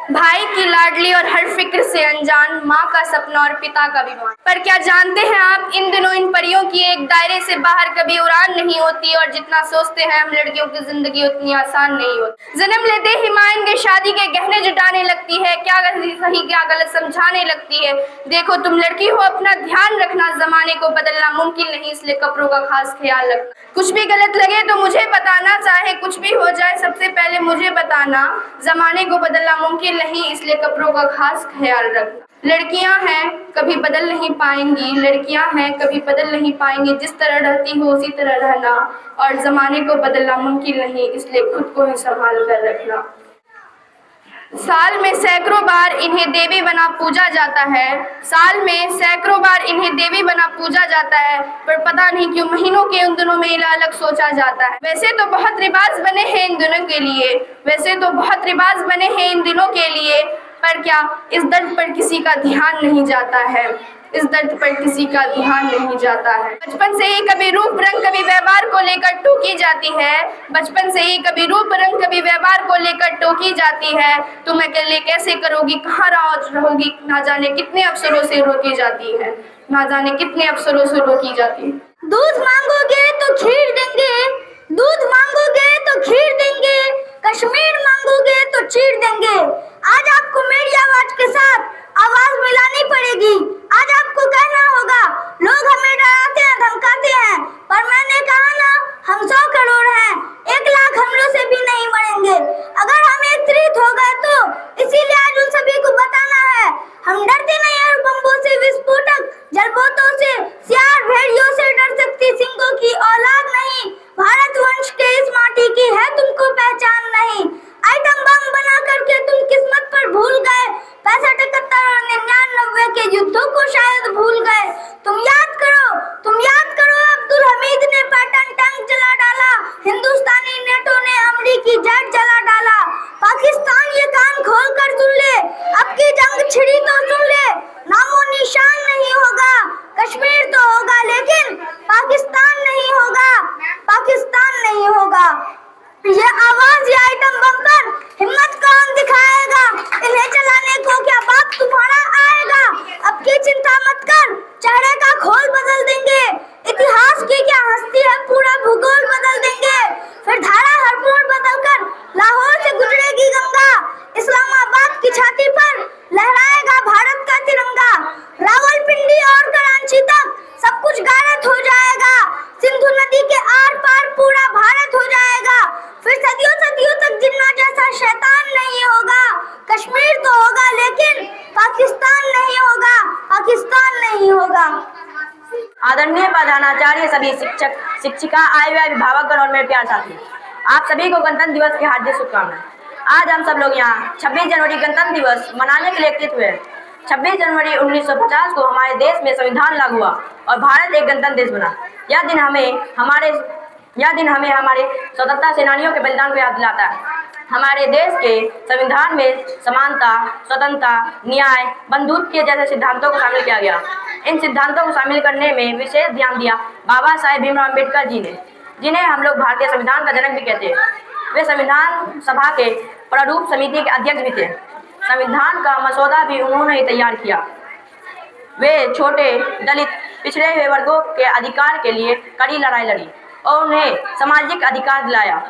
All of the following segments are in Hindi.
भाई की लाडली और हर फिक्र से अनजान, माँ का सपना और पिता का विमान। पर क्या जानते हैं आप, इन दिनों इन परियों की एक दायरे से बाहर कभी उड़ान नहीं होती, और जितना सोचते हैं हम लड़कियों की जिंदगी उतनी आसान नहीं होती। जन्म लेते ही माँ इनके शादी के गहने जुटाने लगती है, क्या सही क्या गलत समझाने लगती है। देखो तुम लड़की हो, अपना ध्यान रखना, जमाने को बदलना मुमकिन नहीं, इसलिए कपड़ों का खास ख्याल रखना। कुछ भी गलत लगे तो मुझे बताना, चाहे कुछ भी हो जाए सबसे पहले मुझे बताना। जमाने को बदलना मुमकिन नहीं, इसलिए कपड़ों का खास ख्याल रखना। लड़कियां हैं कभी बदल नहीं पाएंगी, लड़कियां हैं कभी बदल नहीं पाएंगी, जिस तरह रहती हो उसी तरह रहना, और जमाने को बदलना मुमकिन नहीं, इसलिए खुद को ही संभाल कर रखना। साल में सैकड़ों बार इन्हें देवी बना पूजा जाता है, साल में सैकड़ों बार इन्हें देवी बना पूजा जाता है, पर पता नहीं क्यों महीनों के उन दिनों में इन्हें अलग सोचा जाता है। वैसे तो बहुत रिवाज बने हैं इन दिनों के लिए, वैसे तो बहुत रिवाज बने हैं इन दिनों के लिए, पर क्या इस दर्द पर किसी का ध्यान नहीं जाता है, इस दर्द पर किसी का ध्यान नहीं जाता है। बचपन से ही कभी रूप रंग कभी व्यवहार को लेकर टोकी जाती है, बचपन से ही कभी रूप रंग कभी व्यवहार को लेकर टोकी जाती है। तुम अकेले कैसे करोगी, कहाँ रहोगी, ना जाने कितने अवसरों से रोकी जाती है, ना जाने कितने अवसरों से रोकी जाती है। दूध मांगोगे तो खीर देंगे, दूध मांगोगे तो खीर देंगे, कश्मीर मांगोगे तो चीर देंगे। आज आपको मेरी आवाज के साथ आवाज मिलानी पड़ेगी, आज आपको कहना होगा। लोग हमें डराते हैं, धमकाते हैं, पर मैंने कहा ना, हम 100 करोड़ हैं, 1 लाख हमलों से भी नहीं मरेंगे अगर हम एकत्रित हो गए तो। इसीलिए आज उन सभी को बताना है, हम डरते नहीं हैं बम्बों से, विस्फोटक जलपोतों से, सियार भेड़ियों से डर सकती सिंहों की औलाद नहीं। भारत वंश के इस माटी की है तुमको पहचान नहीं। आइटम बम बना करके तुम किस्मत पर भूल गए, 65, 71 और 99 के युद्धों को शायद भूल गए। तुम याद करो अब्दुल हमीद ने पैटर्न टैंक जला डाला, हिंदुस्तानी नेटो ने अमेरिकी जेट जला डाला। पाकिस्तान ये कान खोल कर सुन ले, अब की जंग छिड़ी तो सुन ले, नामो निशान नहीं होगा, कश्मीर तो होगा लेकिन पाकिस्तान नहीं होगा, पाकिस्तान नहीं होगा। ये आवाज, ये आइटम बम पर हिम्मत कौन दिखाएगा, इन्हें चलाने को क्या बाप तुम्हारा आएगा। अब की चिंता मत कर, चेहरे का खोल बदल देंगे, इतिहास की क्या हस्ती है, पूरा भूगोल बदल देंगे। फिर धारा हर मोड़ बदल कर लाहौर से गुजरेगी गंगा, इस्लामाबाद की छाती पर लहराएगा भारत का तिरंगा। रावलपिंडी और कराची तक सब कुछ गारत हो जाएगा, सिंधु नदी के आर पार पूरा भारत हो जाएगा। फिर सदियों सदियों तक जिन्ना जैसा शैतान नहीं होगा, कश्मीर तो होगा लेकिन पाकिस्तान नहीं होगा, पाकिस्तान नहीं होगा। आदरणीय प्रधानाचार्य, सभी शिक्षक शिक्षिका, आए हुए अभिभावक और मेरे प्यारे साथी, आप सभी को गणतंत्र दिवस की हार्दिक शुभकामनाएं। आज हम सब लोग यहाँ 26 जनवरी गणतंत्र दिवस मनाने के लिए एकत्रित हुए। 26 जनवरी 1950 को हमारे देश में संविधान लागू हुआ और भारत एक गणतंत्र देश बना। यह दिन हमें हमारे स्वतंत्रता सेनानियों के बलिदान को याद दिलाता है। हमारे देश के संविधान में समानता, स्वतंत्रता, न्याय, बंधुत्व जैसे सिद्धांतों को शामिल किया गया। इन सिद्धांतों को शामिल करने में विशेष ध्यान दिया बाबा साहेब भीमराव अम्बेडकर जी ने, जिन्हें हम लोग भारतीय संविधान का जनक भी कहते हैं। वे संविधान सभा के प्रारूप समिति के अध्यक्ष भी थे। संविधान का मसौदा भी उन्होंने ही तैयार किया। वे छोटे, दलित, पिछड़े हुए वर्गों के अधिकार के लिए कड़ी लड़ाई लड़ी और उन्हें सामाजिक अधिकार दिलाया।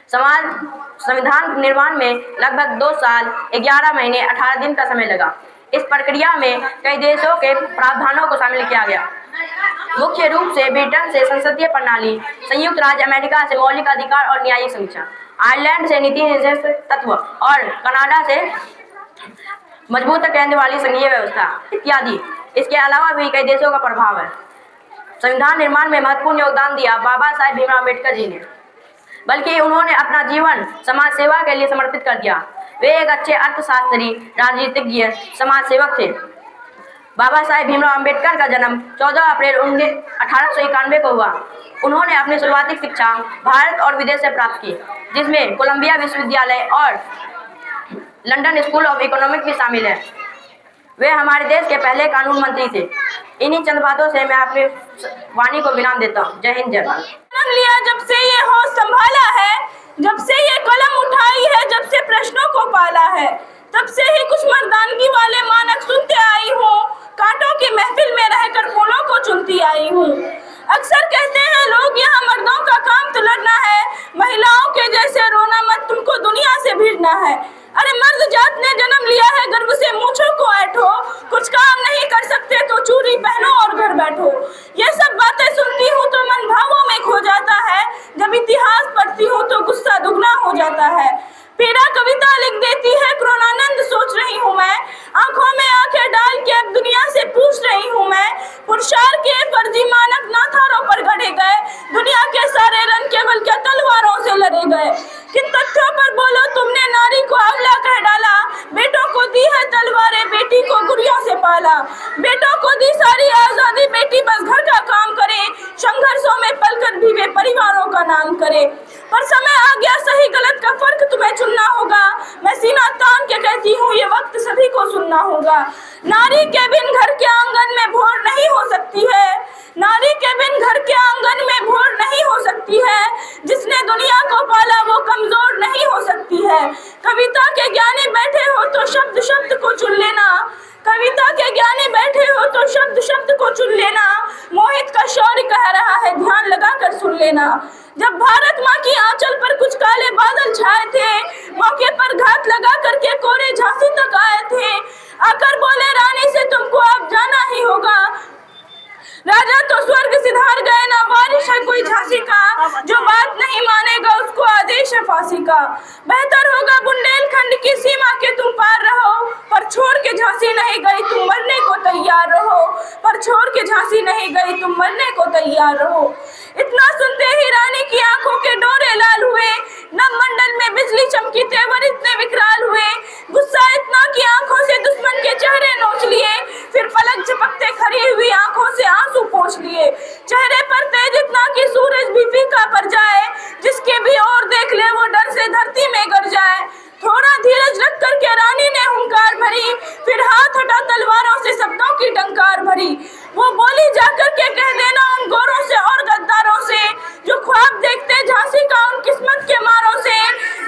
संविधान निर्माण में लगभग 2 साल 11 महीने 18 दिन का समय लगा। इस प्रक्रिया में कई देशों के प्रावधानों को शामिल किया गया, मुख्य रूप से ब्रिटेन से संसदीय प्रणाली, संयुक्त राज्य अमेरिका से मौलिक अधिकार और न्यायिक समीक्षा, आयरलैंड से नीति निर्देश तत्व और कनाडा से मजबूत केंद्र वाली संघीय व्यवस्था इत्यादि। इसके अलावा भी कई देशों का प्रभाव है। संविधान निर्माण में महत्वपूर्ण योगदान दिया बाबा साहेब भीमराव अम्बेडकर जी ने, बल्कि उन्होंने अपना जीवन समाज सेवा के लिए समर्पित कर दिया। वे एक अच्छे अर्थशास्त्री, राजनीतिज्ञ, समाज सेवक थे। बाबा साहेब भीमराव अम्बेडकर का जन्म 14 अप्रैल 1891 को हुआ। उन्होंने अपनी शुरुआती शिक्षा भारत और विदेश से प्राप्त की, जिसमें कोलंबिया विश्वविद्यालय और लंदन स्कूल ऑफ इकोनॉमिक्स भी शामिल है। वे हमारे देश के पहले कानून मंत्री थे। इन्हीं चंद बातों से मैं अपनी वाणी को विराम देता हूँ। जय हिंद, जय भारत। लिया जब से ये होश संभाला है, जब से ये कलम उठाई है, जब से प्रश्नों को पाला है, तब से ही कुछ मर्दानगी वाले मानक सुनते आई हूँ, कांटों की महफिल में रहकर फूलों को चुनती आई हूँ। अक्सर कहते हैं लोग यहाँ मर्दों का काम तो लड़ना है, महिलाओं के जैसे रोना मत, तुमको दुनिया से भिड़ना है। अरे मर्द जात ने जन्म लिया है, गर्व से मूंछों को ऐठो, कुछ काम नहीं कर सकते तो चूड़ी पहनो और घर बैठो। ये सब बातें सुनती हूँ तो मन भावों में खो जाता है, जब इतिहास पढ़ती हूँ तो गुस्सा दुगना हो जाता है। पीड़ा कविता लिख देती है कृणानंद, सोच रही हूँ मैं, आंखों में आंखें डाल के अब दुनिया से पूछ रही हूँ मैं। पुरुषार के फर्जी मानक नाथारों पर गढ़े गए, दुनिया के सारे रंग केवल क्या तलवारों से लड़े गए। किन तथ्यों पर बोलो तुमने नारी को अवला कह डाला, बेटों को दी है तलवारें, बेटी को गुड़ियों से पाला। बेटों को दी सारी आजादी, बेटी बस घर का काम करे, संघर्षों में पलकर भी वे परिवारों का नाम करे। पर समय आ गया, सही गलत का फर्क तुम्हें चुनना होगा, मैं सीना तान के कहती हूँ ये वक्त सभी को सुनना होगा। नारी के बिन घर के आंगन में भोर नहीं हो सकती है, नारी के बिन घर के आंगन में भोर नहीं हो सकती है, जिसने दुनिया को पाला वो कमजोर नहीं हो सकती है। कविता के ज्ञानी बैठे हो तो शब्द शब्द को चुन लेना, कविता के ज्ञानी बैठे हो तो शब्द शब्द को चुन लेना। मोहित का शौर्य कह रहा है, ध्यान लगा कर सुन लेना। जब भारत माँ की आंचल पर कुछ काले बादल छाए थे, मौके पर घात लगा करके कोरे झांसी तक आए थे, आकर बोले रानी से तुमको अब जाना ही होगा। राजा तो स्वर्ग सिधार गए ना, वारिश है कोई झांसी का, जो बात नहीं मानेगा उसको आदेश है फांसी का। बेहतर होगा बुंदेलखंड की सीमा के तुम पार रहो, पर छोड़ के झांसी नहीं गई तुम मरने को तैयार रहो, पर छोड़ के झांसी नहीं गई तुम मरने को तैयार रहो। इतना सुनते ही रानी की आंखों के डोरे लाल हुए, नभ मंडल में बिजली चमकी, तेवर इतने विकराल हुए। गुस्सा इतना कि आंखों से दुश्मन के चेहरे नोच लिए, फिर पलक झपकते खड़ी हुई आंखों से आंसू पोंछ लिए। चेहरे पर तेज इतना कि सूरज भी फीका पड़ जाए, जिसके भी ओर देख ले वो डर से धरती में गिर जाए। थोड़ा धीरज रख करके रानी ने हुंकार भरी, फिर हाथ हटा तलवारों से शब्दों की टंकार भरी। वो बोली जाकर के कह देना उन गोरों से और गद्दारों से, जो ख्वाब देखते झांसी का उन किस्मत के मारों से।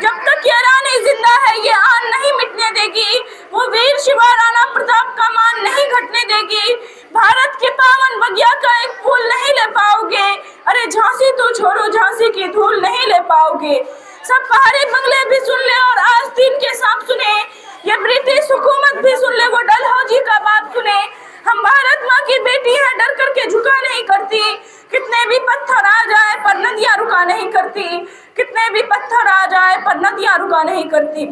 जब तक ये रानी जिंदा है ये आन नहीं मिटने देगी, वो वीर शिवा राणा प्रताप का मान नहीं घटने देगी। भारत के पावन बगिया का एक फूल नहीं ले पाओगे, अरे झांसी तो छोड़ो झांसी की धूल नहीं ले पाओगे। सब पहाड़ी बंगले भी सुन ले और आस्तीन के सांप सुने, ये ब्रिटिश हुकूमत भी सुन ले वो डलहौजी का बाप सुने। हम भारत माँ की बेटी है, डर करके झुका नहीं करती, कितने भी पत्थर आ जाए पर नदियाँ रुका नहीं करती, कितने भी पत्थर आ जाए पर नदियाँ रुका नहीं करती।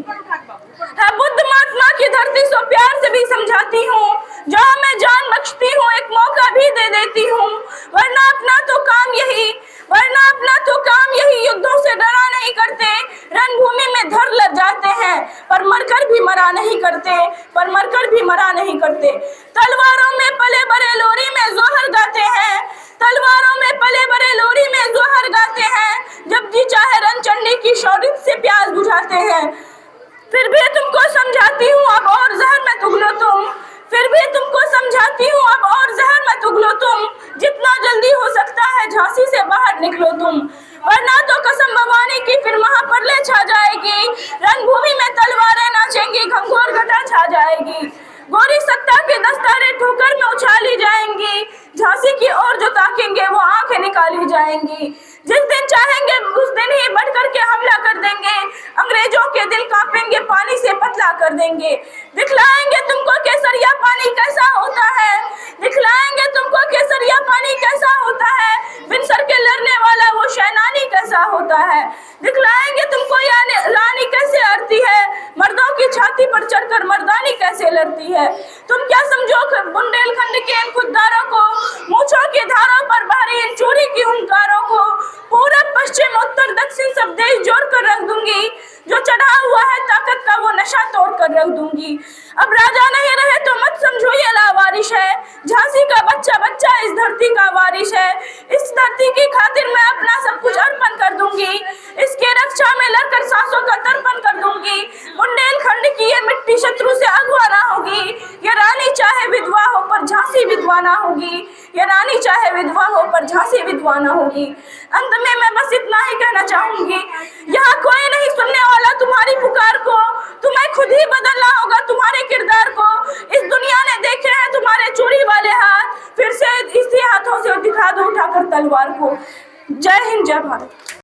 है बुद्ध महात्मा की धरती सो प्यार से भी समझाती हूँ, जहाँ मैं जान बख्शती हूँ एक मौका भी दे देती हूँ। वरना अपना तो काम यही, वरना अपना तो काम यही, युद्धों से डरा नहीं करते, रणभूमि में धर लग जाते हैं, पर मरकर भी मरा नहीं करते, पर मरकर भी मरा नहीं करते। तलवारों में पले बड़े लोरी में जोहर गाते हैं, तलवारों में पले बड़े लोरी में जोहर गाते हैं, जब जी चाहे रणचंडी की शौर्य से प्यास बुझाते हैं। फिर भी तुमको समझाती हूँ अब और जहर में उगलो तुम, फिर भी तुमको समझाती हूँ अब और जहर मत उगलो तुम, जितना जल्दी हो सकता है झांसी से बाहर निकलो तुम। वरना तो कसम भवानी की फिर महाप्रलय छा जाएगी, रणभूमि में तलवारें नाचेंगी, घंघोर घटा छा जाएगी। गोरी सत्ता के दस्तारे ठोकर में उछाली जाएंगी, झांसी की ओर जो ताकेंगे वो आंखें निकाली जाएंगी। जिस दिन चाहेंगे उस दिन ही बढ़ करके हमला कर देंगे, अंग्रेजों के दिल कांपेंगे, पानी से पतला कर देंगे। दिखलाएंगे तुमको केसरिया पानी कैसा होता है, दिखलाएंगे तुमको केसरिया पानी कैसा होता है, बिन सर के लड़ने वाला वो शैनानी कैसा होता है। दिखलाएंगे तुमको यानी रानी कैसे अड़ती है, मर्दों की छाती पर चढ़कर मर्दानी कैसे लड़ती है। तुम क्या समझो बुंदेलखंड के इन खुददारों को, मूंछों की धारों पर भारी इन चोरी की हुंकारों को, पूरब पश्चिम उत्तर दक्षिण सब देश जोड़ कर रख दूंगी, जो चढ़ा हुआ है ताकत का वो नशा तोड़ कर रख दूंगी। अब राजा नहीं रहे तो मत समझो ये लावारिश है, झांसी का बच्चा बच्चा इस धरती का वारिश है। इस धरती की खातिर मैं अपना सब कुछ अर्पण कर दूंगी, इसके रक्षा में लड़कर सांसों का तर्पण कर दूंगी। बुंदेलखंड की ये मिट्टी शत्रु से अगवा ना होगी, ये रानी चाहे विधवा हो पर झांसी विधवा ना होगी, ये रानी चाहे विधवा हो पर झांसी विधवा ना होगी। अंत में मैं बस इतना ही कहना चाहूंगी, यहाँ कोई नहीं सुनने वाला तुम्हारी पुकार को, तुम्हें खुद ही बदलना होगा तुम्हारे किरदार को। इस दुनिया ने देखे हैं तुम्हारे चूड़ी वाले हाथ, फिर से इसी हाथों से दिखा दो उठाकर तलवार को। जय हिंद, जय भारत।